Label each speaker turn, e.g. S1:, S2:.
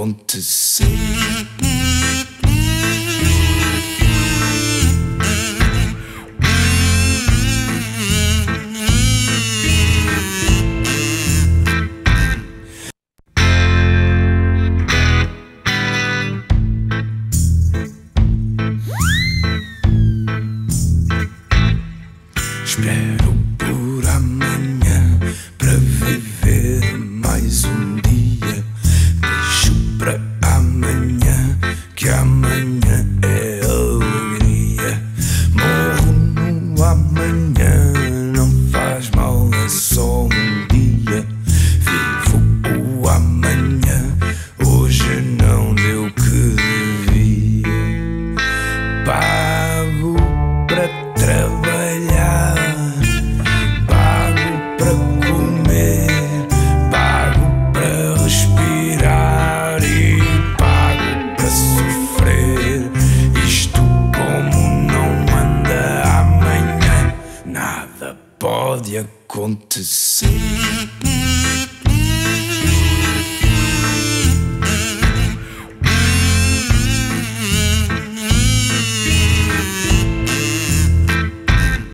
S1: acontecer. Espero por amanhã para viver mais um dia. Deixo para amanhã, que amanhã é alegria. Morro no amanhã, não faz mal, é só um dia. Vivo o amanhã, hoje não deu o que devia. Pago para trabalhar, pago para comer, pago para respirar e pago para sofrer. Isto como não anda amanhã, nada pode acontecer.